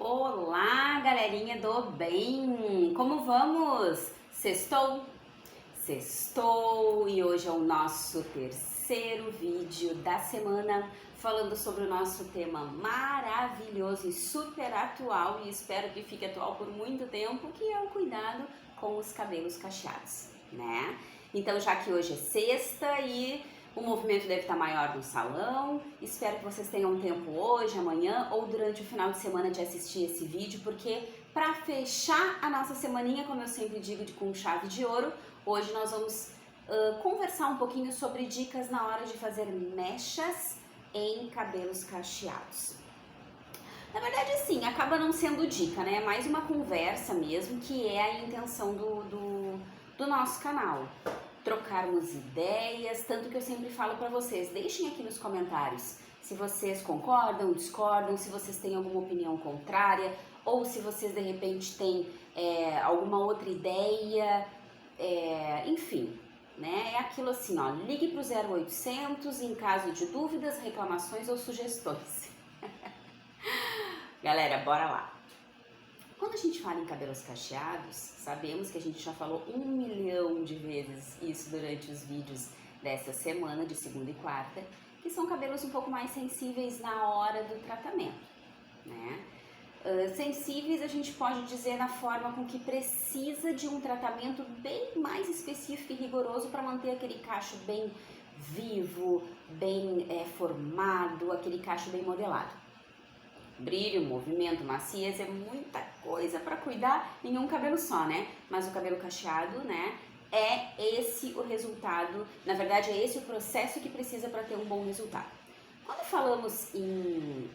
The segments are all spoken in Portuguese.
Olá, galerinha do bem! Como vamos? Sextou? Sextou e hoje é o nosso terceiro vídeo da semana falando sobre o nosso tema maravilhoso e super atual e espero que fique atual por muito tempo, que é o cuidado com os cabelos cacheados, né? Então, já que hoje é sexta e o movimento deve estar maior no salão, espero que vocês tenham tempo hoje, amanhã ou durante o final de semana de assistir esse vídeo, porque para fechar a nossa semaninha, como eu sempre digo, com chave de ouro, hoje nós vamos conversar um pouquinho sobre dicas na hora de fazer mechas em cabelos cacheados. Na verdade, sim, acaba não sendo dica, né? É mais uma conversa mesmo, que é a intenção do nosso canal. Trocarmos ideias, tanto que eu sempre falo para vocês, deixem aqui nos comentários se vocês concordam, discordam, se vocês têm alguma opinião contrária, ou se vocês de repente têm alguma outra ideia, enfim, né? É aquilo assim, ó, ligue pro 0800 em caso de dúvidas, reclamações ou sugestões. Galera, bora lá! Quando a gente fala em cabelos cacheados, sabemos que a gente já falou 1 milhão de vezes isso durante os vídeos dessa semana, de segunda e quarta, que são cabelos um pouco mais sensíveis na hora do tratamento, né? Sensíveis a gente pode dizer na forma com que precisa de um tratamento bem mais específico e rigoroso para manter aquele cacho bem vivo, bem formado, aquele cacho bem modelado. Brilho, movimento, maciez, é muita coisa para cuidar em um cabelo só, né? Mas o cabelo cacheado, né, é esse o resultado, na verdade é esse o processo que precisa para ter um bom resultado. Quando falamos em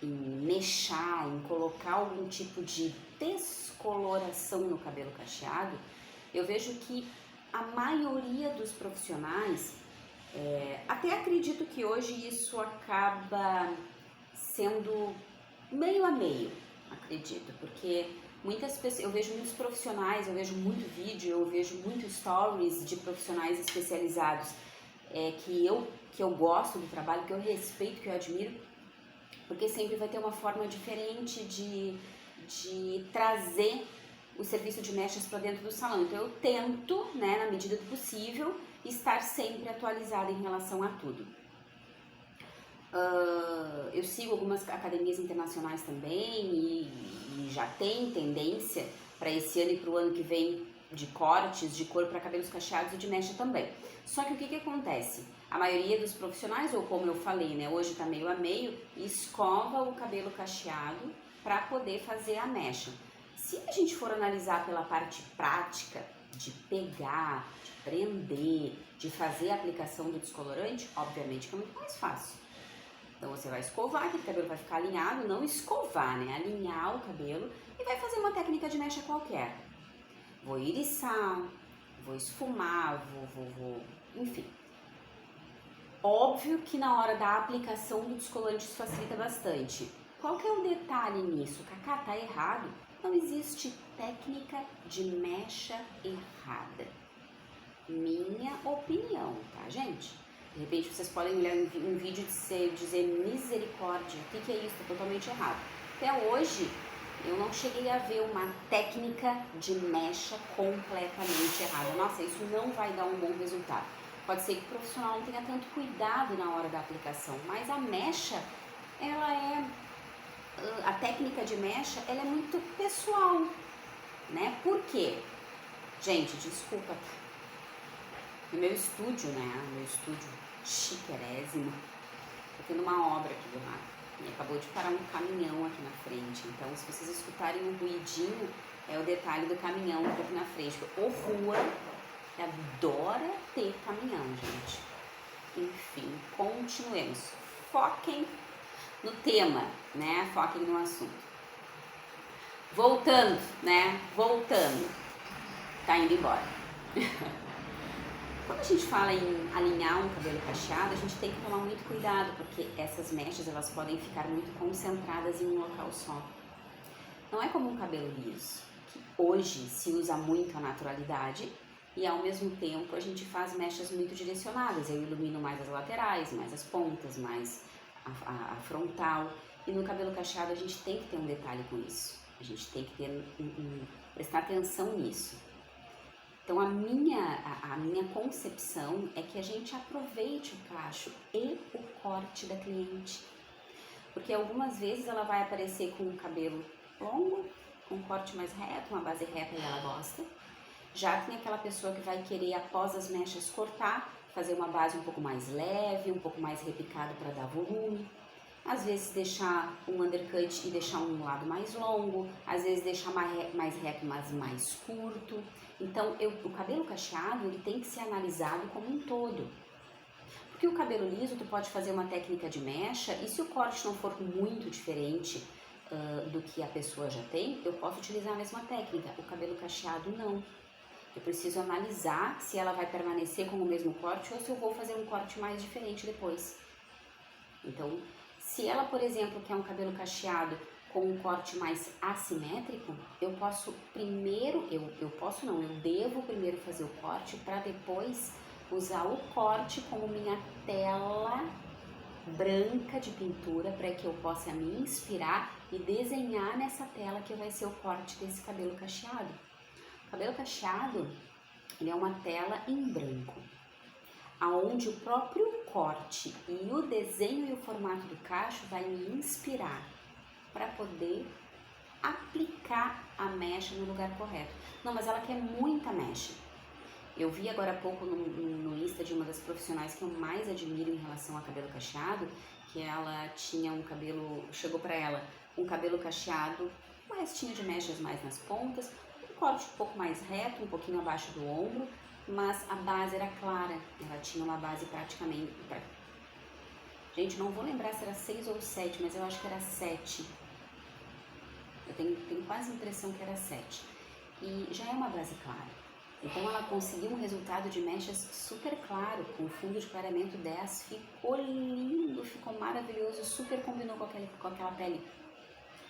mechar, em colocar algum tipo de descoloração no cabelo cacheado, eu vejo que a maioria dos profissionais, até acredito que hoje isso acaba sendo meio a meio, acredito, porque muitas pessoas, eu vejo muitos profissionais, eu vejo muito vídeo, eu vejo muito stories de profissionais especializados que eu gosto do trabalho, que eu respeito, que eu admiro, porque sempre vai ter uma forma diferente de trazer o serviço de mechas para dentro do salão. Então eu tento, né, na medida do possível, estar sempre atualizada em relação a tudo. Eu sigo algumas academias internacionais também e já tem tendência para esse ano e para o ano que vem de cortes de cor para cabelos cacheados e de mecha também. Só que o que acontece? A maioria dos profissionais, ou como eu falei, né, hoje está meio a meio, escova o cabelo cacheado para poder fazer a mecha. Se a gente for analisar pela parte prática, de pegar, de prender, de fazer a aplicação do descolorante, obviamente que é muito mais fácil. Então você vai escovar, aquele cabelo vai ficar alinhado, não escovar, né? Alinhar o cabelo e vai fazer uma técnica de mecha qualquer. Vou iriçar, vou esfumar, enfim. Óbvio que na hora da aplicação do descolorante isso facilita bastante. Qual que é o detalhe nisso? Cacá, tá errado? Não existe técnica de mecha errada. Minha opinião, tá, gente? De repente vocês podem olhar um vídeo e dizer misericórdia, o que é isso? Tá totalmente errado. Até hoje eu não cheguei a ver uma técnica de mecha completamente errada. Nossa, isso não vai dar um bom resultado. Pode ser que o profissional não tenha tanto cuidado na hora da aplicação, mas a mecha, a técnica de mecha, ela é muito pessoal, né? Por quê? Gente, desculpa, no meu estúdio, né? Meu estúdio chiquerésimo. Tô tendo uma obra aqui do lado. E acabou de parar um caminhão aqui na frente. Então, se vocês escutarem um ruidinho, é o detalhe do caminhão aqui na frente. O rua adora ter caminhão, gente. Enfim, continuemos. Foquem no tema, né? Foquem no assunto. Voltando, né? Voltando. Tá indo embora. Quando a gente fala em alinhar um cabelo cacheado, a gente tem que tomar muito cuidado, porque essas mechas elas podem ficar muito concentradas em um local só. Não é como um cabelo liso, que hoje se usa muito a naturalidade e ao mesmo tempo a gente faz mechas muito direcionadas. Eu ilumino mais as laterais, mais as pontas, mais a frontal. E no cabelo cacheado a gente tem que ter um detalhe com isso. A gente tem que ter prestar atenção nisso. Então a minha concepção é que a gente aproveite o cacho e o corte da cliente. Porque algumas vezes ela vai aparecer com o cabelo longo, com um corte mais reto, uma base reta e ela gosta. Já tem aquela pessoa que vai querer, após as mechas, cortar, fazer uma base um pouco mais leve, um pouco mais repicado para dar volume. Às vezes deixar um undercut e deixar um lado mais longo, às vezes deixar mais reto, mas mais curto. Então, o cabelo cacheado, ele tem que ser analisado como um todo. Porque o cabelo liso, tu pode fazer uma técnica de mecha e se o corte não for muito diferente do que a pessoa já tem, eu posso utilizar a mesma técnica. O cabelo cacheado, não. Eu preciso analisar se ela vai permanecer com o mesmo corte ou se eu vou fazer um corte mais diferente depois. Então, se ela, por exemplo, quer um cabelo cacheado com um corte mais assimétrico, eu posso primeiro, eu devo primeiro fazer o corte para depois usar o corte como minha tela branca de pintura para que eu possa me inspirar e desenhar nessa tela que vai ser o corte desse cabelo cacheado. O cabelo cacheado, ele é uma tela em branco, aonde o próprio corte e o desenho e o formato do cacho vai me inspirar para poder aplicar a mecha no lugar correto. Não, mas ela quer muita mecha. Eu vi agora há pouco no Insta de uma das profissionais que eu mais admiro em relação a cabelo cacheado, que ela tinha um cabelo, chegou para ela um cabelo cacheado, mas tinha de mechas mais nas pontas, um corte um pouco mais reto, um pouquinho abaixo do ombro, mas a base era clara, ela tinha uma base praticamente... Gente, não vou lembrar se era 6 ou 7, mas eu acho que era 7. Eu tenho quase a impressão que era 7. E já é uma base clara. Então ela conseguiu um resultado de mechas super claro, com o fundo de clareamento 10, ficou lindo, ficou maravilhoso, super combinou com aquela pele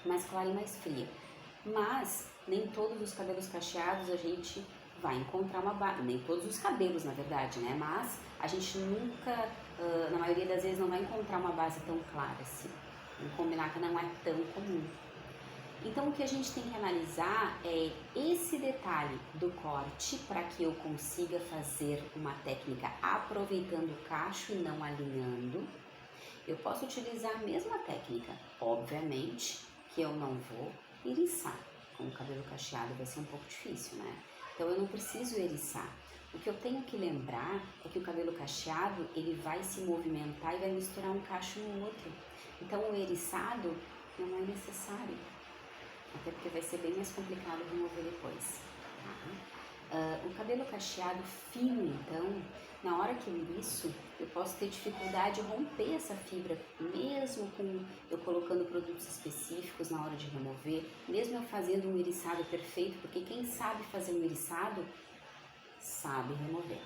mais clara e mais fria. Mas nem todos os cabelos cacheados a gente vai encontrar uma base, nem todos os cabelos na verdade, né? Mas a gente nunca, na maioria das vezes, não vai encontrar uma base tão clara assim. Vamos combinar que não é tão comum. Então o que a gente tem que analisar é esse detalhe do corte para que eu consiga fazer uma técnica aproveitando o cacho e não alinhando. Eu posso utilizar a mesma técnica, obviamente que eu não vou eriçar. Com o cabelo cacheado vai ser um pouco difícil, né? Então eu não preciso eriçar. O que eu tenho que lembrar é que o cabelo cacheado ele vai se movimentar e vai misturar um cacho no outro. Então o eriçado não é necessário. Até porque vai ser bem mais complicado remover depois. Tá? O cabelo cacheado fino, então, na hora que eu eriço, eu posso ter dificuldade de romper essa fibra, mesmo com eu colocando produtos específicos na hora de remover, mesmo eu fazendo um eriçado perfeito, porque quem sabe fazer um eriçado, sabe remover.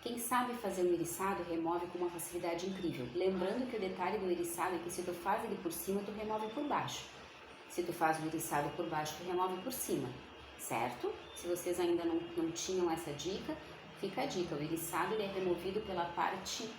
Quem sabe fazer um eriçado, remove com uma facilidade incrível. Lembrando que o detalhe do eriçado é que se tu faz ele por cima, tu remove por baixo. Se tu faz o eriçado por baixo, tu remove por cima, certo? Se vocês ainda não tinham essa dica, fica a dica. O eriçado ele é removido pela parte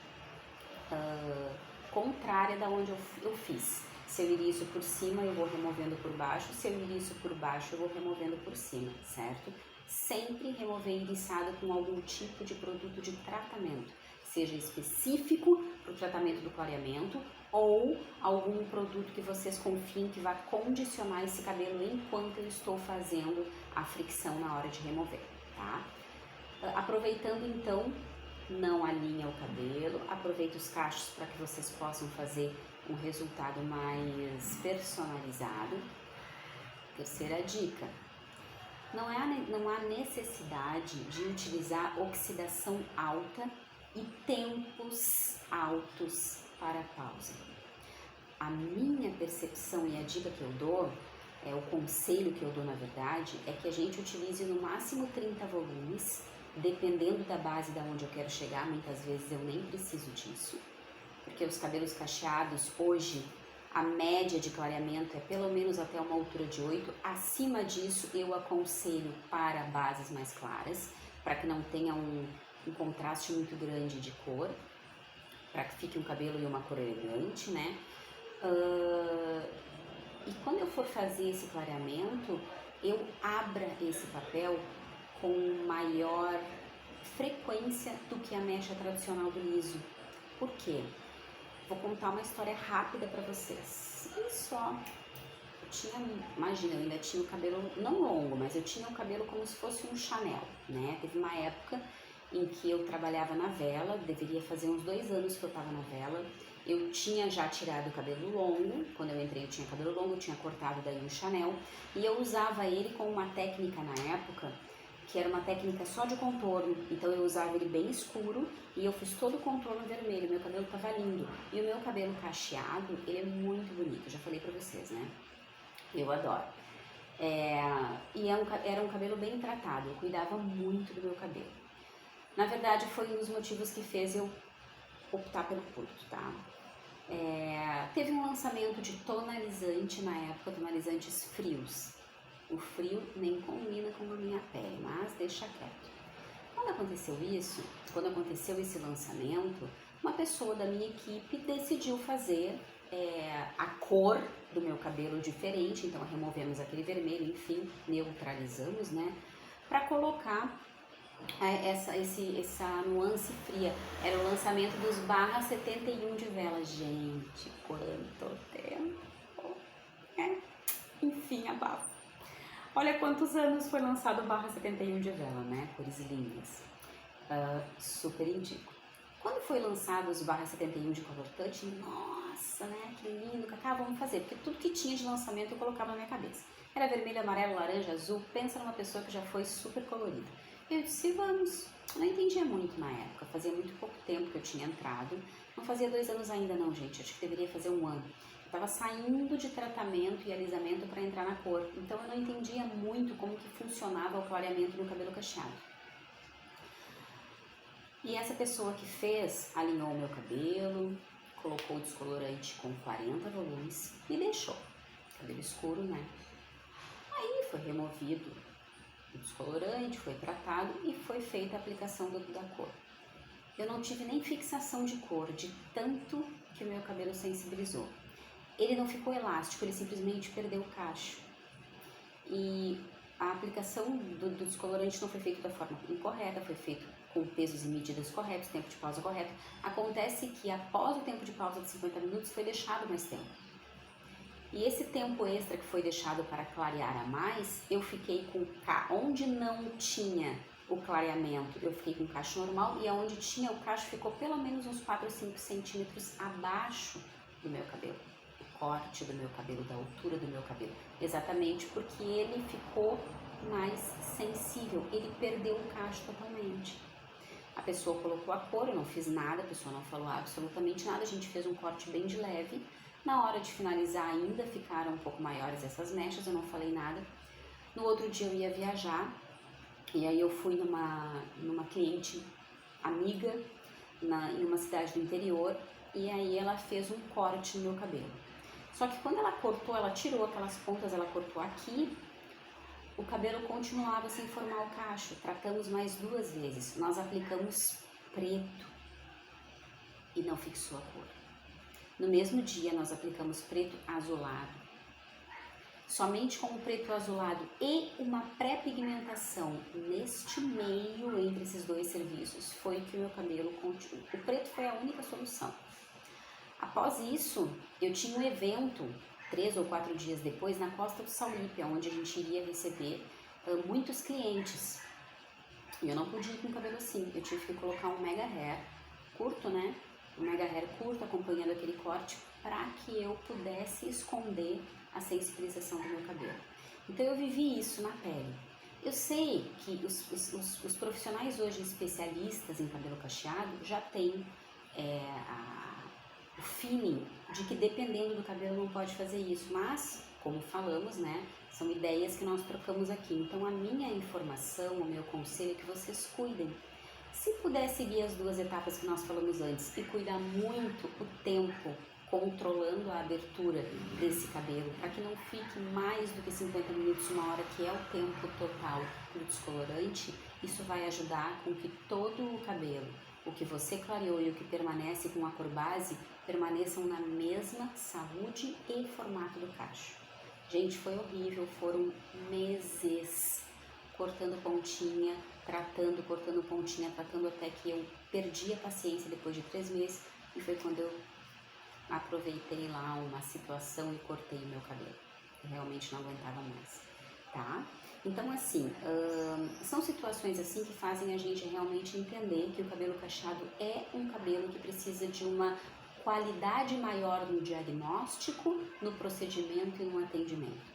contrária da onde eu fiz. Se eu iriço por cima, eu vou removendo por baixo. Se eu iriço por baixo, eu vou removendo por cima, certo? Sempre remover eriçado com algum tipo de produto de tratamento, seja específico para o tratamento do clareamento ou algum produto que vocês confiem que vai condicionar esse cabelo enquanto eu estou fazendo a fricção na hora de remover, tá? Aproveitando então, não alinha o cabelo, aproveita os cachos para que vocês possam fazer um resultado mais personalizado. Terceira dica, não há necessidade de utilizar oxidação alta e tempos altos para a pausa. A minha percepção e a dica que eu dou, o conselho que eu dou na verdade, é que a gente utilize no máximo 30 volumes, dependendo da base da onde eu quero chegar. Muitas vezes eu nem preciso disso, porque os cabelos cacheados hoje, a média de clareamento é pelo menos até uma altura de 8, acima disso eu aconselho para bases mais claras, para que não tenha um contraste muito grande de cor, para que fique um cabelo e uma cor elegante, né? E quando eu for fazer esse clareamento, eu abra esse papel com maior frequência do que a mecha tradicional do liso. Por quê? Vou contar uma história rápida para vocês. E só, imagina, eu ainda tinha o cabelo não longo, mas eu tinha o cabelo como se fosse um Chanel, né? Teve uma época em que eu trabalhava na vela, deveria fazer uns 2 anos que eu estava na vela. Eu tinha já tirado o cabelo longo, quando eu entrei eu tinha cabelo longo, eu tinha cortado daí um Chanel, e eu usava ele com uma técnica na época, que era uma técnica só de contorno, então eu usava ele bem escuro, e eu fiz todo o contorno vermelho, meu cabelo tava lindo, e o meu cabelo cacheado, ele é muito bonito, eu já falei pra vocês, né? Eu adoro. Era um cabelo bem tratado, eu cuidava muito do meu cabelo. Na verdade, foi um dos motivos que fez eu optar pelo curto, tá? Teve um lançamento de tonalizante na época, tonalizantes frios. O frio nem combina com a minha pele, mas deixa quieto. Quando aconteceu esse lançamento, uma pessoa da minha equipe decidiu fazer a cor do meu cabelo diferente, então removemos aquele vermelho, enfim, neutralizamos, né? Para colocar essa nuance fria. Era o lançamento dos barra 71 de vela. Gente, quanto tempo! Enfim, abafo. Olha quantos anos foi lançado o barra 71 de vela, né? Cores lindas. Super indico. Quando foi lançado os barra 71 de Color Touch, nossa, né? Que lindo, Cacá, vamos fazer. Porque tudo que tinha de lançamento eu colocava na minha cabeça. Era vermelho, amarelo, laranja, azul. Pensa numa pessoa que já foi super colorida. Eu disse, vamos. Eu não entendia muito na época, fazia muito pouco tempo que eu tinha entrado. Não fazia 2 anos ainda não, gente, acho que deveria fazer 1 ano. Eu estava saindo de tratamento e alisamento para entrar na cor, então eu não entendia muito como que funcionava o clareamento no cabelo cacheado. E essa pessoa que fez, alinhou o meu cabelo, colocou o descolorante com 40 volumes e deixou. Cabelo escuro, né? Aí foi removido o descolorante, foi tratado e foi feita a aplicação da cor. Eu não tive nem fixação de cor, de tanto que o meu cabelo sensibilizou. Ele não ficou elástico, ele simplesmente perdeu o cacho. E a aplicação do descolorante não foi feita da forma incorreta, foi feito com pesos e medidas corretos, tempo de pausa correto. Acontece que após o tempo de pausa de 50 minutos foi deixado mais tempo. E esse tempo extra que foi deixado para clarear a mais, eu fiquei com onde não tinha o clareamento, eu fiquei com o cacho normal, e aonde tinha o cacho ficou pelo menos uns 4 ou 5 centímetros abaixo do meu cabelo. O corte do meu cabelo, da altura do meu cabelo. Exatamente porque ele ficou mais sensível, ele perdeu o cacho totalmente. A pessoa colocou a cor, eu não fiz nada, a pessoa não falou absolutamente nada, a gente fez um corte bem de leve. Na hora de finalizar ainda ficaram um pouco maiores essas mechas, eu não falei nada. No outro dia eu ia viajar, e aí eu fui numa cliente amiga, em uma cidade do interior, e aí ela fez um corte no meu cabelo. Só que quando ela cortou, ela tirou aquelas pontas, ela cortou aqui, o cabelo continuava sem formar o cacho. Tratamos mais 2 vezes, nós aplicamos preto e não fixou a cor. No mesmo dia, nós aplicamos preto azulado. Somente com o preto azulado e uma pré-pigmentação neste meio entre esses 2 serviços foi que o meu cabelo continuou. O preto foi a única solução. Após isso, eu tinha um evento 3 ou 4 dias depois na Costa do Sauípe, onde a gente iria receber muitos clientes. E eu não podia ir com o cabelo assim, eu tive que colocar um mega hair curto, né? Um mega hair curto acompanhando aquele corte para que eu pudesse esconder a sensibilização do meu cabelo. Então eu vivi isso na pele. Eu sei que os profissionais hoje especialistas em cabelo cacheado já têm o feeling de que dependendo do cabelo não pode fazer isso, mas, como falamos, né, são ideias que nós trocamos aqui. Então a minha informação, o meu conselho é que vocês cuidem. Se puder seguir as 2 etapas que nós falamos antes e cuidar muito o tempo, controlando a abertura desse cabelo, para que não fique mais do que 50 minutos, 1 hora, que é o tempo total do descolorante, isso vai ajudar com que todo o cabelo, o que você clareou e o que permanece com a cor base, permaneçam na mesma saúde e formato do cacho. Gente, foi horrível, foram meses cortando pontinha, cortando pontinha, tratando até que eu perdi a paciência depois de 3 meses e foi quando eu aproveitei lá uma situação e cortei o meu cabelo. Eu realmente não aguentava mais, tá? Então, assim, são situações assim que fazem a gente realmente entender que o cabelo cacheado é um cabelo que precisa de uma qualidade maior no diagnóstico, no procedimento e no atendimento,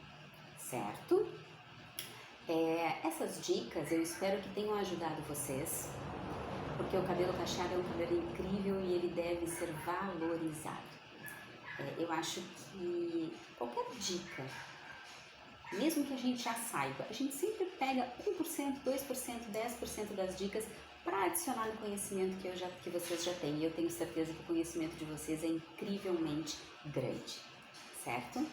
certo? Essas dicas eu espero que tenham ajudado vocês, porque o cabelo cacheado é um cabelo incrível e ele deve ser valorizado. Eu acho que qualquer dica, mesmo que a gente já saiba, a gente sempre pega 1%, 2%, 10% das dicas para adicionar no conhecimento que vocês já têm. E eu tenho certeza que o conhecimento de vocês é incrivelmente grande, certo?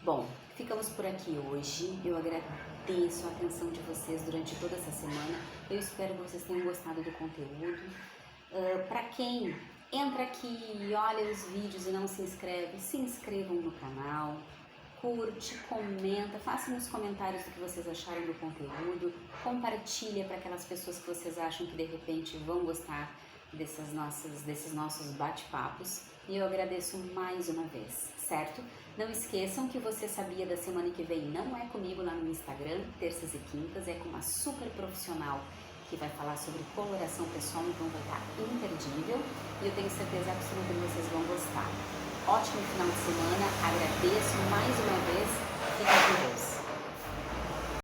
Bom, ficamos por aqui hoje. Eu agradeço a atenção de vocês durante toda essa semana. Eu espero que vocês tenham gostado do conteúdo. Para quem entra aqui e olha os vídeos e não se inscreve, se inscrevam no canal, curte, comenta, faça nos comentários o que vocês acharam do conteúdo, compartilha para aquelas pessoas que vocês acham que de repente vão gostar desses nossos bate-papos. E eu agradeço mais uma vez, certo? Não esqueçam que Você Sabia da semana que vem não é comigo lá no Instagram, terças e quintas, é com uma super profissional que vai falar sobre coloração pessoal, então vai estar imperdível e eu tenho certeza absoluta que vocês vão gostar. Ótimo final de semana, agradeço mais uma vez, fiquem com Deus.